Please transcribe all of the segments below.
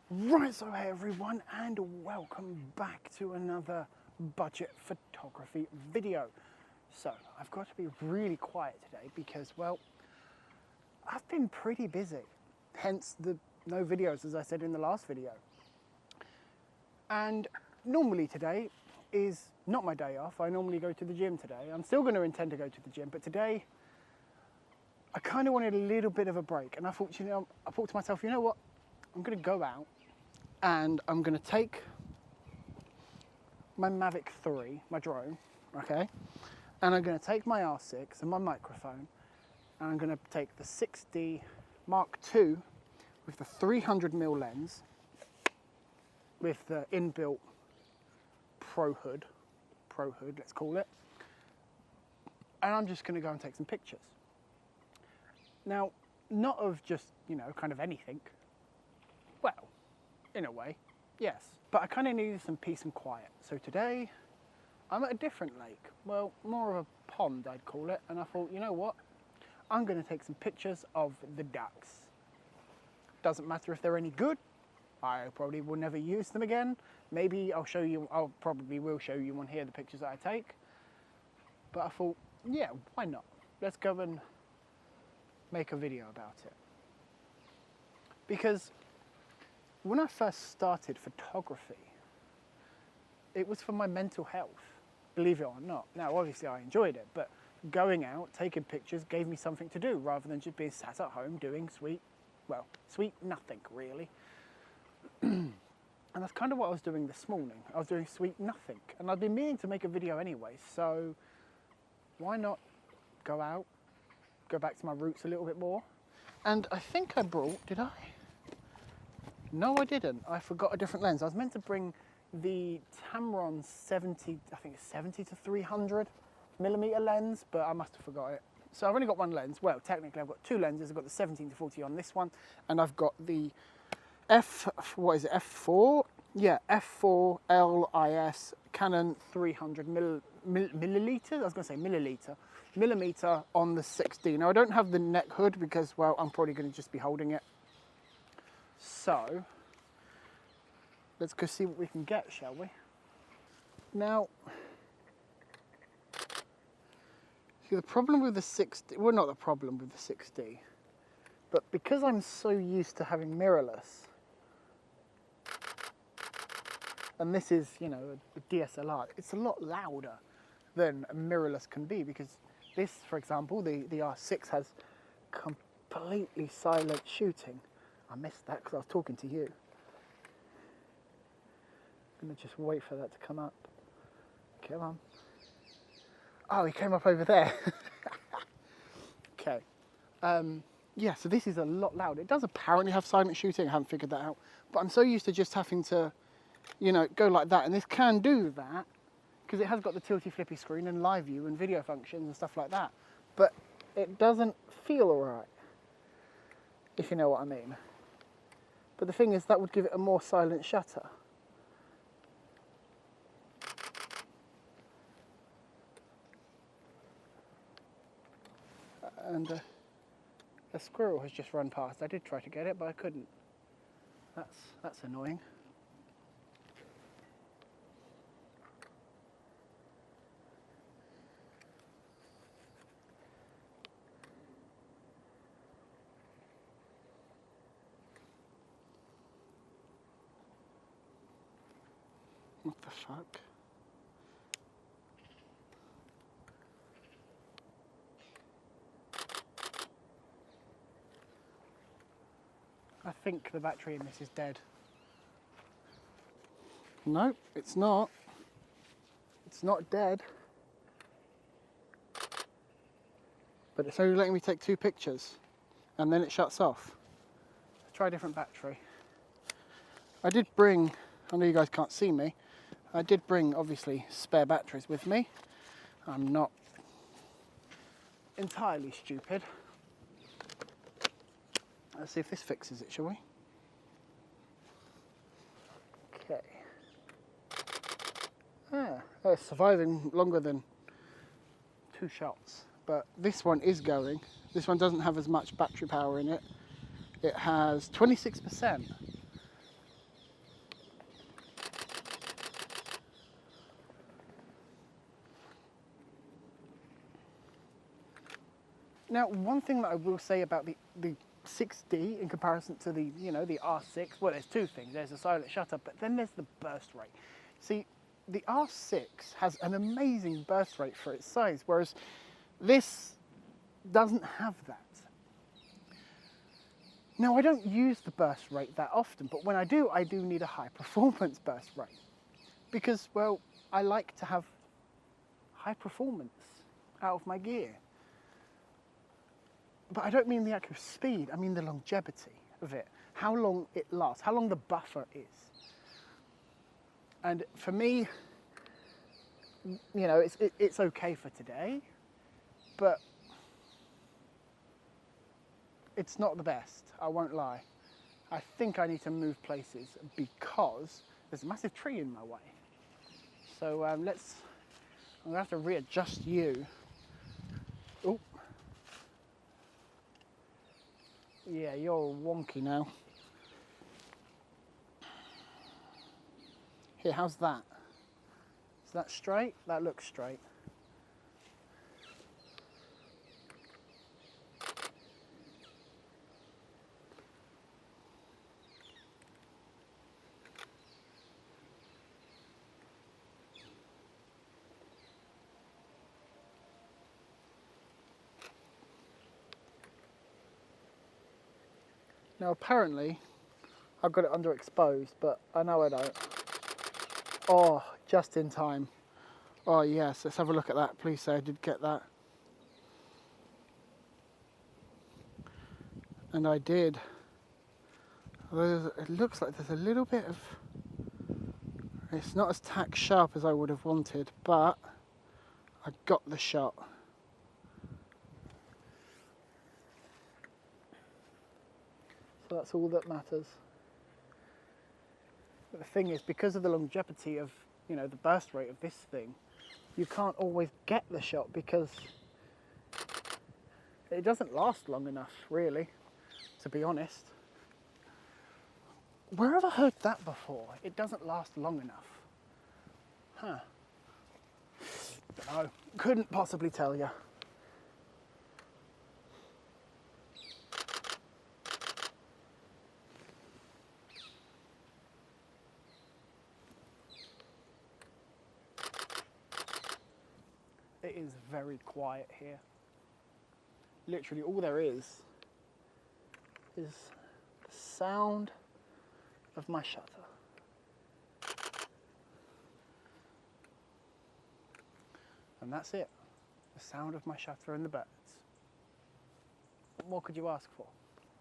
Right, so hey everyone, and welcome back to another budget photography video. So I've got to be really quiet today because, well, I've been pretty busy, hence the no videos as I said in the last video. And normally today is not my day off. I normally go to the gym today. I'm still going to intend to go to the gym, but today I kind of wanted a little bit of a break, and I thought, I thought to myself, you know what, I'm going to go out and I'm going to take my Mavic 3, my drone, okay, and I'm going to take my R6 and my microphone, and I'm going to take the 6D Mark II with the 300mm lens with the inbuilt pro hood, let's call it, and I'm just going to go and take some pictures. Now, not of just, kind of anything. Well, in a way, yes. But I kind of needed some peace and quiet. So today, I'm at a different lake. Well, more of a pond, I'd call it. And I thought, you know what? I'm going to take some pictures of the ducks. Doesn't matter if they're any good. I probably will never use them again. Maybe I'll probably will show you on here the pictures that I take. But I thought, yeah, why not? Let's go and make a video about it. Because when I first started photography, it was for my mental health, believe it or not. Now, obviously I enjoyed it, but going out, taking pictures gave me something to do rather than just being sat at home doing sweet nothing really. And that's kind of what I was doing this morning. I was doing sweet nothing, and I'd been meaning to make a video anyway, so why not go out, go back to my roots a little bit more. And I think I brought, did I? No, I didn't. I forgot a different lens. I was meant to bring the Tamron 70, I think it's 70 to 300mm lens, but I must have forgot it. So I've only got one lens. Well, technically I've got two lenses. I've got the 17 to 40 on this one, and I've got the F4? Yeah, F4 LIS Canon 300 milliliter. I was going to say millimeter on the 6D. Now I don't have the neck hood because, well, I'm probably going to just be holding it. So let's go see what we can get, shall we? Now, see, the problem with the 6D, well, not the problem with the 6D, but because I'm so used to having mirrorless, and this is, a DSLR, it's a lot louder than a mirrorless can be, because this, for example, the R6 has completely silent shooting. I missed that because I was talking to you. I'm going to just wait for that to come up. Come on. Oh, he came up over there. Okay. Yeah, so this is a lot louder. It does apparently have silent shooting. I haven't figured that out. But I'm so used to just having to, go like that. And this can do that because it has got the tilty flippy screen and live view and video functions and stuff like that. But it doesn't feel right, if you know what I mean. But the thing is, that would give it a more silent shutter. And a squirrel has just run past. I did try to get it, but I couldn't. That's annoying. What the fuck? I think the battery in this is dead. Nope, it's not. It's not dead. But it's only letting me take 2 pictures, and then it shuts off. Let's try a different battery. I did bring, I know you guys can't see me, I did bring, obviously, spare batteries with me. I'm not entirely stupid. Let's see if this fixes it, shall we? Okay. It's surviving longer than 2 shots. But this one is going. This one doesn't have as much battery power in it. It has 26%. Now, one thing that I will say about the 6D in comparison to the, the R6, well, there's two things. There's a silent shutter, but then there's the burst rate. See, the R6 has an amazing burst rate for its size, whereas this doesn't have that. Now, I don't use the burst rate that often, but when I do need a high performance burst rate. Because, well, I like to have high performance out of my gear. But I don't mean the actual speed, I mean the longevity of it. How long it lasts, how long the buffer is. And for me, it's okay for today, but it's not the best, I won't lie. I think I need to move places because there's a massive tree in my way. So I'm gonna have to readjust you. Oh. Yeah, you're wonky now. Here, how's that? Is that straight? That looks straight. Now apparently, I've got it underexposed, but I know I don't. Oh, just in time. Oh yes, let's have a look at that. Please say I did get that. And I did. It looks like there's a little bit of... It's not as tack sharp as I would have wanted, but I got the shot. So that's all that matters. But the thing is, because of the longevity of, the burst rate of this thing, you can't always get the shot because it doesn't last long enough, really, to be honest. Where have I heard that before? It doesn't last long enough. Huh. Dunno. Couldn't possibly tell you. It is very quiet here. Literally all there is the sound of my shutter. And that's it. The sound of my shutter and the birds. What more could you ask for?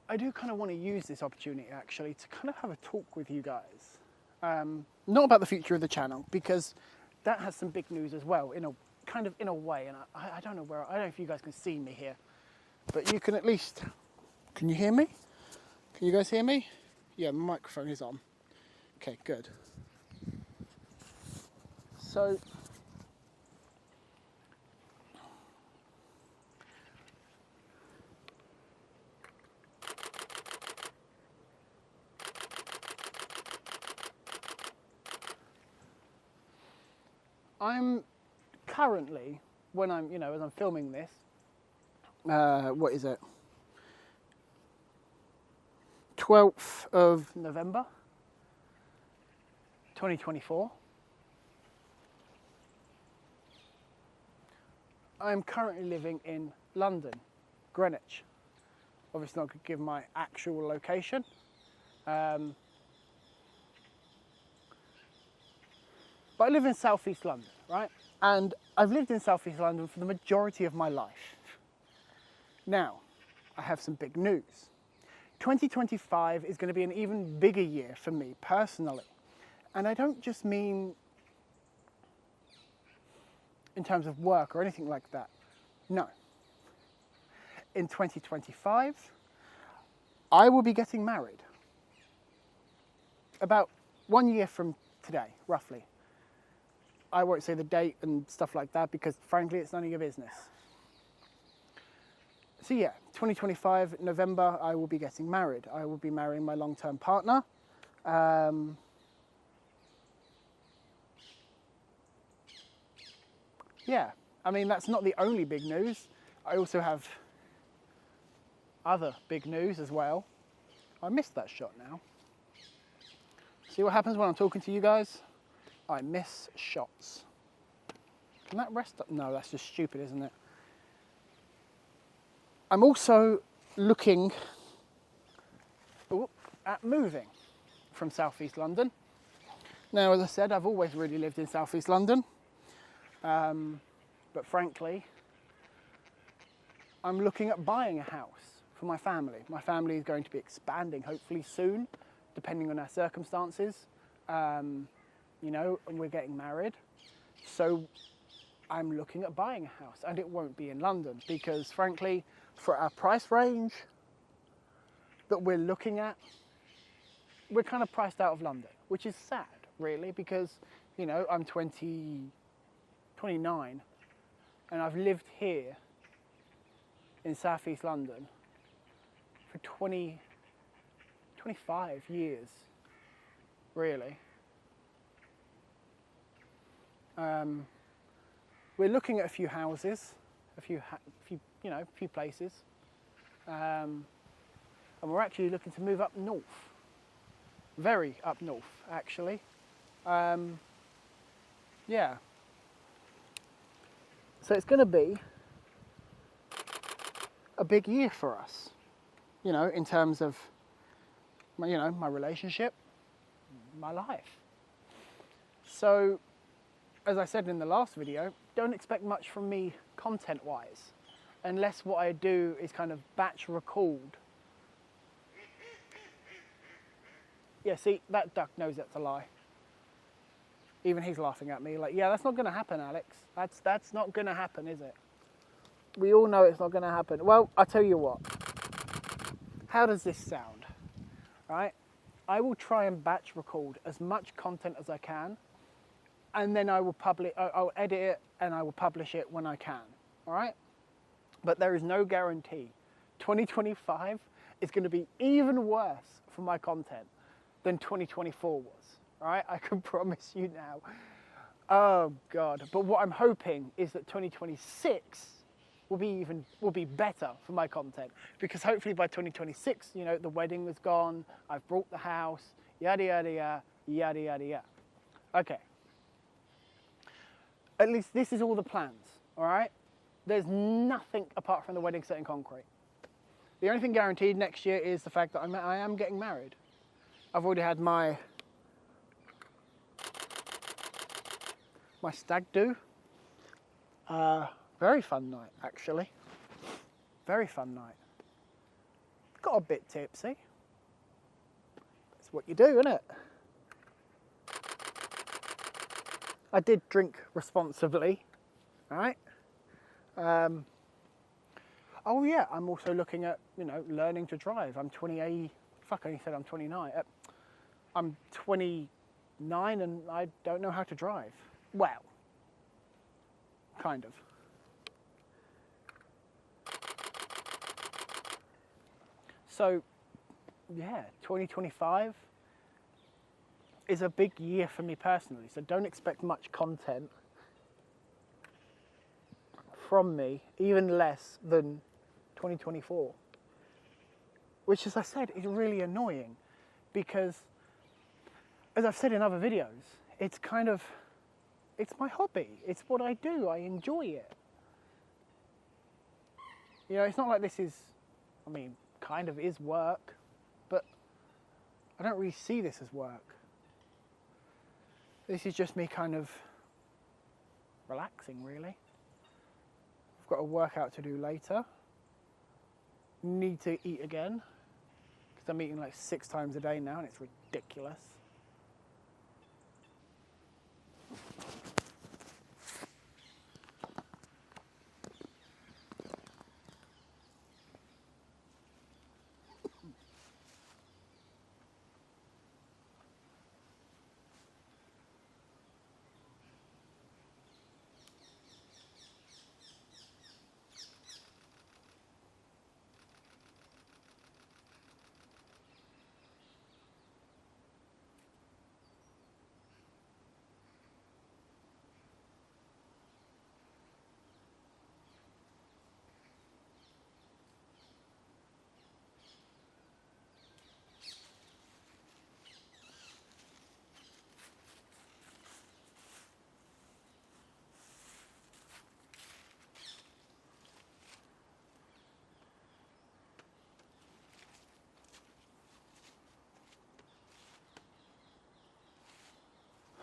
I do kind of want to use this opportunity actually to kind of have a talk with you guys. Not about the future of the channel, because that has some big news as well, in a way, and I don't know I don't know if you guys can see me here, but you can at least, can you hear me? Can you guys hear me? Yeah, my microphone is on. Okay, good. So, I'm currently, when I'm, as I'm filming this, what is it? 12th of November, 2024. I'm currently living in London, Greenwich. Obviously not going to give my actual location. But I live in southeast London, right? And I've lived in southeast London for the majority of my life. Now, I have some big news. 2025 is going to be an even bigger year for me personally. And I don't just mean in terms of work or anything like that. No. In 2025, I will be getting married. About 1 year from today, roughly. I won't say the date and stuff like that because frankly it's none of your business. So yeah, 2025, November, I will be getting married. I will be marrying my long-term partner. Yeah, I mean, that's not the only big news. I also have other big news as well. I missed that shot now. See what happens when I'm talking to you guys? I miss shots. Can that rest up? No, that's just stupid, isn't it? I'm also looking at moving from Southeast London. Now, as I said, I've always really lived in Southeast London. But frankly, I'm looking at buying a house for my family. My family is going to be expanding hopefully soon, depending on our circumstances. You know, and we're getting married. So I'm looking at buying a house, and it won't be in London because frankly, for our price range that we're looking at, we're kind of priced out of London, which is sad really, because, you know, I'm 29 and I've lived here in Southeast London for 25 years, really. We're looking at a few houses, a few places, and we're actually looking to move up north, very up north, actually. Yeah. So it's going to be a big year for us, you know, in terms of, my relationship, my life. So, as I said in the last video, don't expect much from me content-wise, unless what I do is kind of batch record. Yeah, see, that duck knows that's a lie. Even he's laughing at me like, yeah, that's not going to happen, Alex. That's not going to happen, is it? We all know it's not going to happen. Well, I'll tell you what. How does this sound? Right? I will try and batch record as much content as I can, and then I will I'll edit it and I will publish it when I can. All right? But there is no guarantee. 2025 is going to be even worse for my content than 2024 was. All right, I can promise you now. Oh God! But what I'm hoping is that 2026 will be better for my content, because hopefully by 2026, you know, the wedding was gone. I've bought the house. Yada yada yada yada yada yada. Okay. At least this is all the plans. All right. There's nothing apart from the wedding set in concrete. The only thing guaranteed next year is the fact that I am getting married. I've already had my stag do. Very fun night, actually. Very fun night. Got a bit tipsy. That's what you do, isn't it? I did drink responsibly, right? Oh yeah, I'm also looking at, learning to drive. I'm 28, fuck, I only said I'm 29. I'm 29 and I don't know how to drive. Well, kind of. So, yeah, 2025 is a big year for me personally, so don't expect much content from me, even less than 2024. Which, as I said, is really annoying because, as I've said in other videos, it's my hobby. It's what I do. I enjoy it. It's not like this is, kind of is work, but I don't really see this as work. This is just me kind of relaxing, really. I've got a workout to do later. Need to eat again, because I'm eating like 6 times a day now, and it's ridiculous.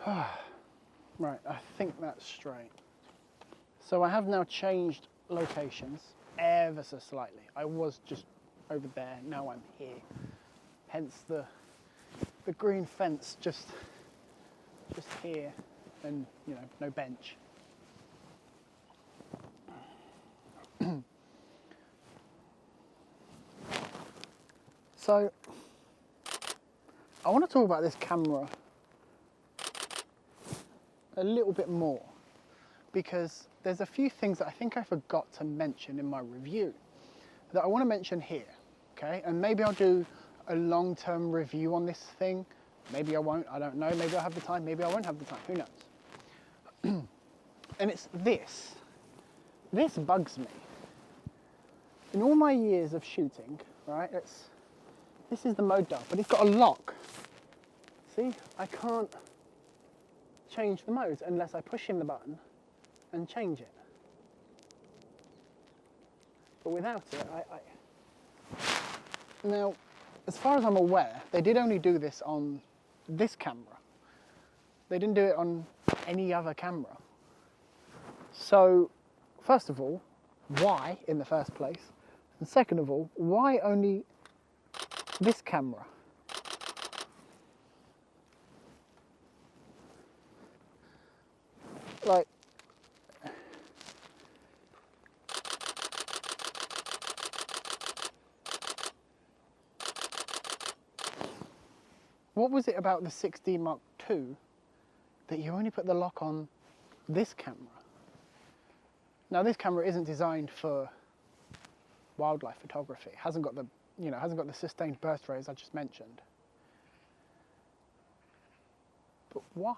Right, I think that's straight. So I have now changed locations ever so slightly. I was just over there, now I'm here. Hence the green fence just here, and you know, no bench. So I want to talk about this camera a little bit more, because there's a few things that I think I forgot to mention in my review that I want to mention here, okay? And maybe I'll do a long-term review on this thing. Maybe I won't, I don't know. Maybe I'll have the time, maybe I won't have the time, who knows? And it's this. This bugs me. In all my years of shooting, right, this is the mode dial, but it's got a lock. See, I can't change the modes unless I push in the button and change it. But without it, Now, as far as I'm aware, they did only do this on this camera. They didn't do it on any other camera. So, first of all, why in the first place? And second of all, why only this camera? Like, what was it about the 6D Mark II that you only put the lock on this camera? Now, this camera isn't designed for wildlife photography. It hasn't got the, you know, hasn't got the sustained burst rate as I just mentioned. But why?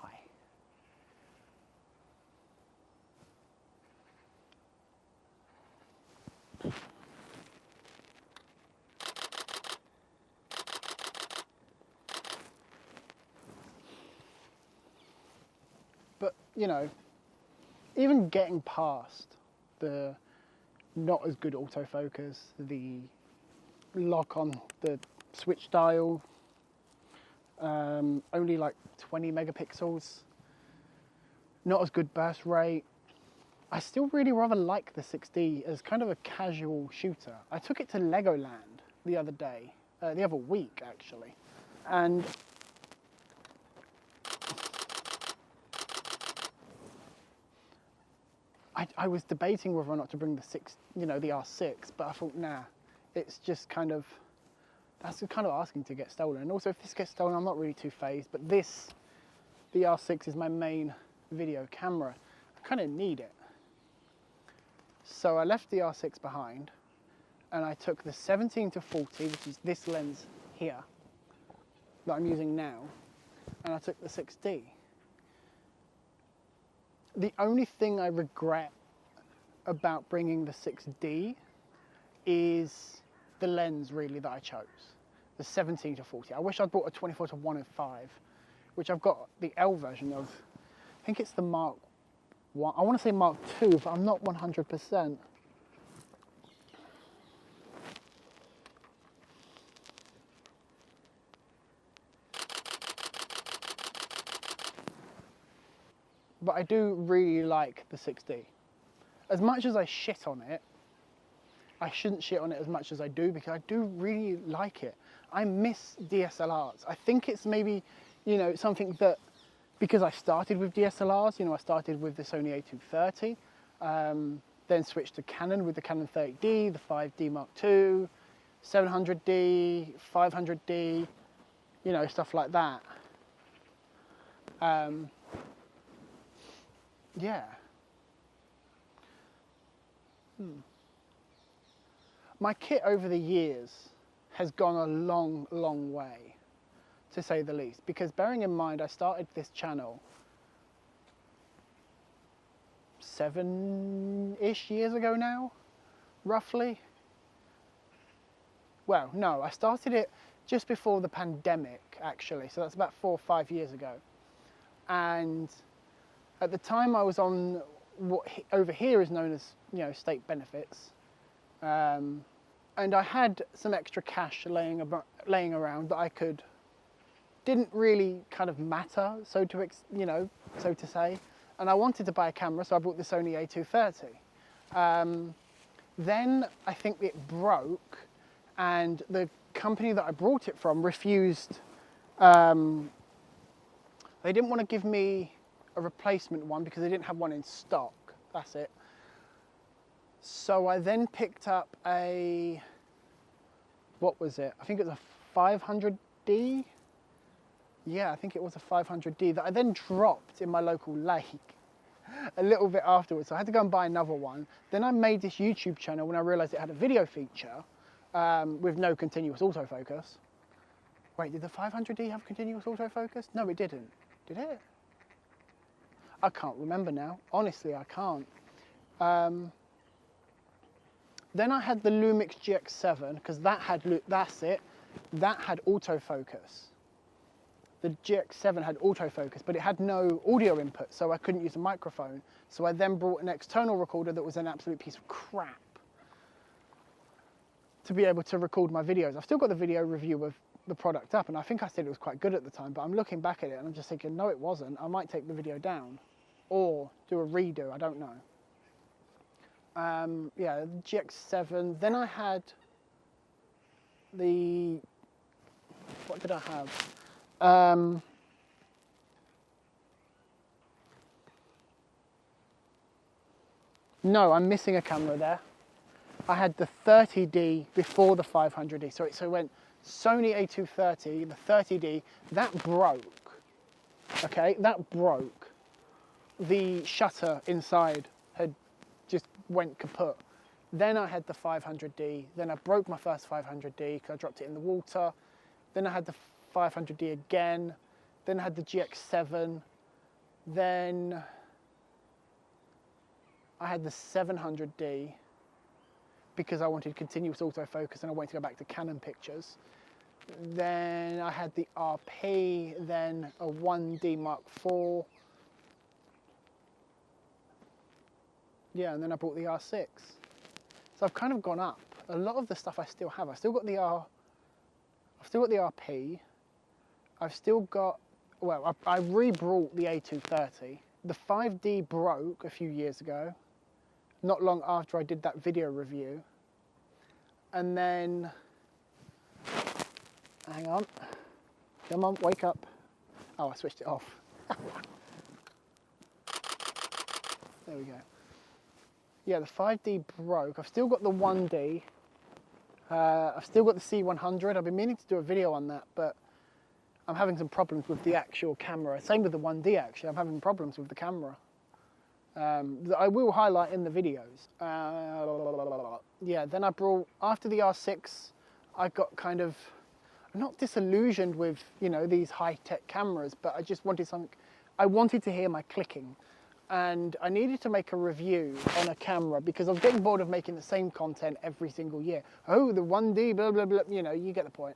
But, you know, even getting past the not as good autofocus, the lock on the switch dial, only like 20 megapixels, not as good burst rate, I still really rather like the 6D as kind of a casual shooter. I took it to Legoland the other day, the other week actually, and I was debating whether or not to bring the the R6, but I thought, nah, it's just kind of, that's kind of asking to get stolen. And also, if this gets stolen, I'm not really too fazed, but the R6 is my main video camera. I kind of need it. So I left the R6 behind, and I took the 17 to 40, which is this lens here, that I'm using now, and I took the 6D. The only thing I regret about bringing the 6D is the lens, really, that I chose, the 17 to 40. I wish I'd bought a 24 to 105, which I've got the L version of. I think it's the Mark 1. I want to say Mark 2, but I'm not 100%. But I do really like the 6D. As much as I shit on it, I shouldn't shit on it as much as I do, because I do really like it. I miss DSLRs. I think it's maybe, you know, something that, because I started with DSLRs, you know, I started with the Sony A230, then switched to Canon with the Canon 30D, the 5D Mark II, 700D, 500D, you know, stuff like that. Yeah. My kit over the years has gone a long, long way, to say the least, because bearing in mind I started this channel 7-ish years ago now, roughly. Well, no, I started it just before the pandemic, actually, so that's about 4 or 5 years ago. And at the time I was on what over here is known as, you know, state benefits. And I had some extra cash laying around that I could didn't really kind of matter, so to say. And I wanted to buy a camera, so I bought the Sony A230. Then I think it broke, and the company that I brought it from refused. They didn't want to give me a replacement one because they didn't have one in stock. That's it. So I then picked up a, what was it? I think it was a 500D. Yeah, I think it was a 500D that I then dropped in my local lake a little bit afterwards. So I had to go and buy another one. Then I made this YouTube channel when I realized it had a video feature with no continuous autofocus. Wait, did the 500D have continuous autofocus? No, it didn't. Did it? I can't remember now. Honestly, I can't. Then I had the Lumix GX7 because that had, that's it, that had autofocus. The GX7 had autofocus, but it had no audio input, so I couldn't use a microphone. So I then brought an external recorder that was an absolute piece of crap to be able to record my videos. I've still got the video review of the product up, and I think I said it was quite good at the time, but I'm looking back at it and I'm just thinking, no, it wasn't. I might take the video down or do a redo, I don't know. Yeah, the GX7. Then I had the, what did I have? No, I'm missing a camera there. I had the 30D before the 500D. So it went Sony A230, the 30D, that broke. Okay, that broke. The shutter inside had just went kaput. Then I had the 500D. Then I broke my first 500D because I dropped it in the water. Then I had the 500D again. Then I had the GX7. Then I had the 700D because I wanted continuous autofocus and I wanted to go back to Canon pictures. Then I had the RP, then a 1D Mark IV. Yeah, and then I bought the R6. So I've kind of gone up. A lot of the stuff I still have. I've still got the RP. I've still got, well, I re-brought the A230. The 5D broke a few years ago, not long after I did that video review. And then, hang on, come on, wake up. Oh, I switched it off. There we go. Yeah, the 5D broke. I've still got the 1D. I've still got the C100. I've been meaning to do a video on that, but I'm having some problems with the actual camera. Same with the 1D, actually. I'm having problems with the camera. That I will highlight in the videos. Yeah, then I brought, after the R6, I got kind of, not disillusioned with, you know, these high-tech cameras, but I just wanted something, I wanted to hear my clicking. And I needed to make a review on a camera because I was getting bored of making the same content every single year. Oh, the 1D, blah, blah, blah, you know, you get the point.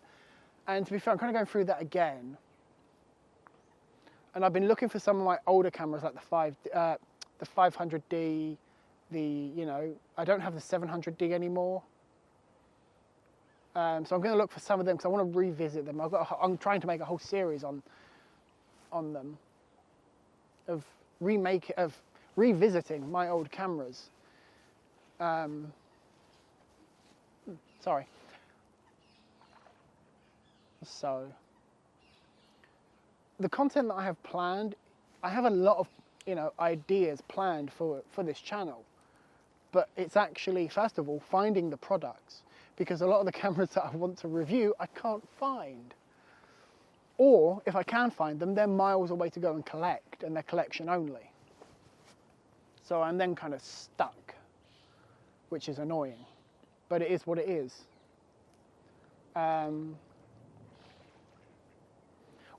And to be fair, I'm kind of going through that again. And I've been looking for some of my older cameras, like the 500D, you know, I don't have the 700D anymore. So I'm going to look for some of them because I want to revisit them. I'm trying to make a whole series on them, of revisiting my old cameras. Sorry. So, the content that I have planned, I have a lot of, you know, ideas planned for this channel. But it's actually, first of all, finding the products. Because a lot of the cameras that I want to review, I can't find. Or, if I can find them, they're miles away to go and collect, and they're collection only. So I'm then kind of stuck, which is annoying. But it is what it is.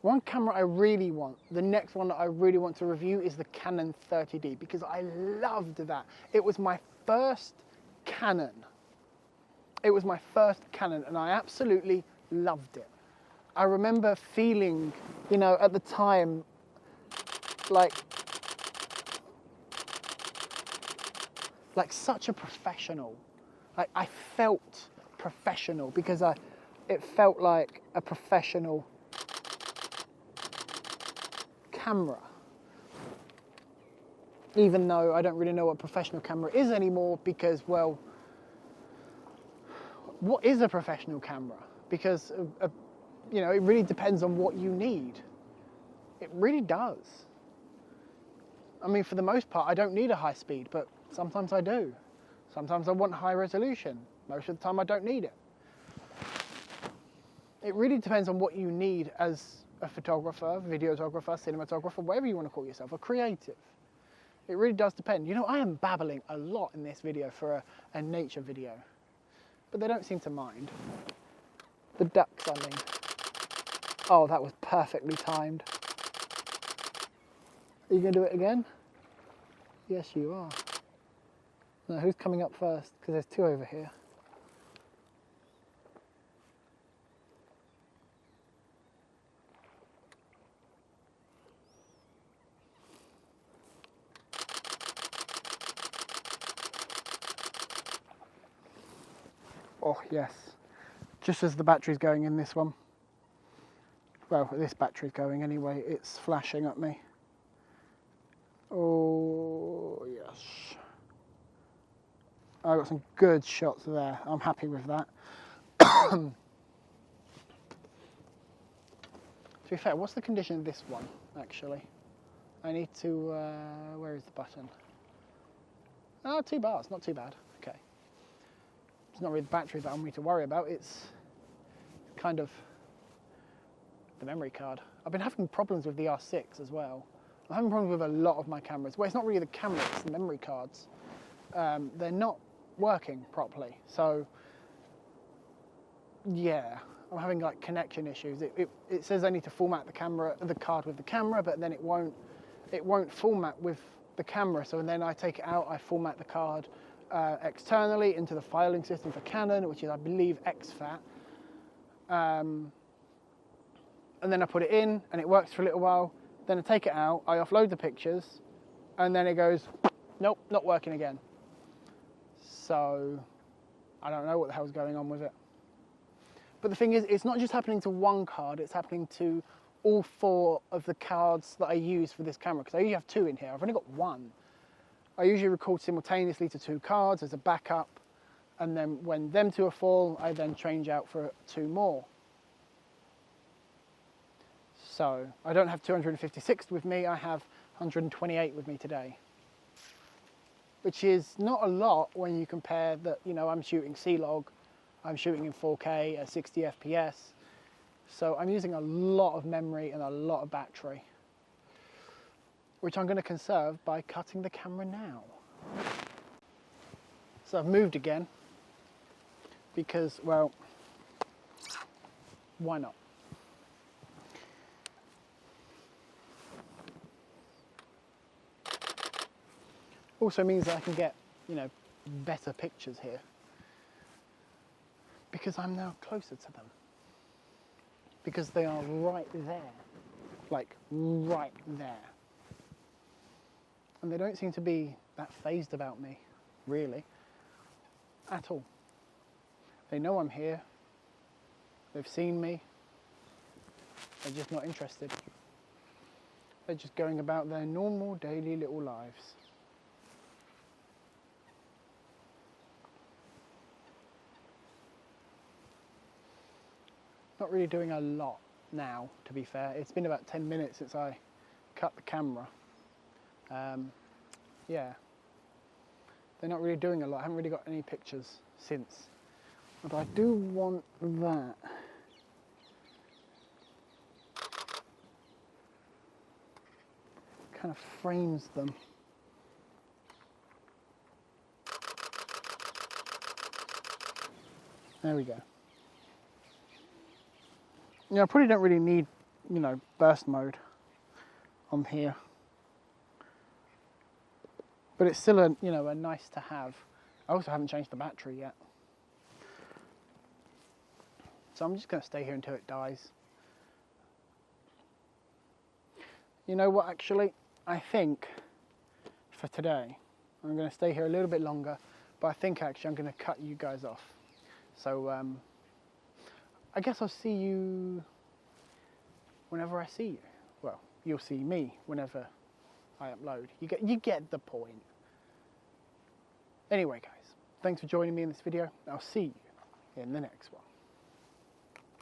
One camera I really want, the next one that I really want to review is the Canon 30D, because I loved that. It was my first Canon. It was my first Canon, and I absolutely loved it. I remember feeling, you know, at the time, like such a professional. Like, I felt professional because it felt like a professional camera. Even though I don't really know what professional camera is anymore, because, well, what is a professional camera? Because, you know, it really depends on what you need. It really does. I mean, for the most part, I don't need a high speed, but sometimes I do. Sometimes I want high resolution. Most of the time I don't need it. It really depends on what you need as a photographer, videographer, cinematographer, whatever you want to call yourself, a creative. It really does depend. You know, I am babbling a lot in this video for a nature video, but they don't seem to mind. The ducks, I mean. Oh, that was perfectly timed. Are you going to do it again? Yes, you are. Now, who's coming up first? Because there's two over here. Oh, yes. Just as the battery's going in this one. Well, this battery's going anyway. It's flashing at me. Oh, yes. I got some good shots there. I'm happy with that. To be fair, what's the condition of this one, actually? I need to, where is the button? Oh, 2 bars, not too bad. Okay. It's not really the battery that I need to worry about, it's kind of the memory card. I've been having problems with the R6 as well. I'm having problems with a lot of my cameras. Well, it's not really the camera, it's the memory cards. They're not working properly. So, yeah, I'm having like connection issues. It says I need to format the card with the camera, but then it won't format with the camera. So then I take it out, I format the card externally into the filing system for Canon, which is, I believe, exFAT. And then I put it in, and it works for a little while. Then I take it out, I offload the pictures, and then it goes, nope, not working again. So I don't know what the hell's going on with it. But the thing is, it's not just happening to one card, it's happening to all 4 of the cards that I use for this camera, because I usually have 2 in here. I've only got 1. I usually record simultaneously to 2 cards as a backup, and then when them 2 are full, I then change out for 2 more. So I don't have 256 with me, I have 128 with me today. Which is not a lot when you compare that, you know, I'm shooting C-Log, I'm shooting in 4K at 60 FPS. So I'm using a lot of memory and a lot of battery, which I'm going to conserve by cutting the camera now. So I've moved again because, well, why not? Also means that I can get, you know, better pictures here because I'm now closer to them, because they are right there, like right there. And they don't seem to be that fazed about me, really, at all. They know I'm here, they've seen me, they're just not interested. They're just going about their normal daily little lives. Not really doing a lot now, to be fair. It's been about 10 minutes since I cut the camera. Yeah, they're not really doing a lot. I haven't really got any pictures since. But I do want that. Kind of frames them. There we go. You know, I probably don't really need, you know, burst mode on here. But it's still a, you know, a nice to have. I also haven't changed the battery yet. So I'm just going to stay here until it dies. You know what, actually? I think for today, I'm going to stay here a little bit longer, but I think actually I'm going to cut you guys off. So, I guess I'll see you whenever I see you. Well, you'll see me whenever I upload. You get the point. Anyway, guys, thanks for joining me in this video. I'll see you in the next one.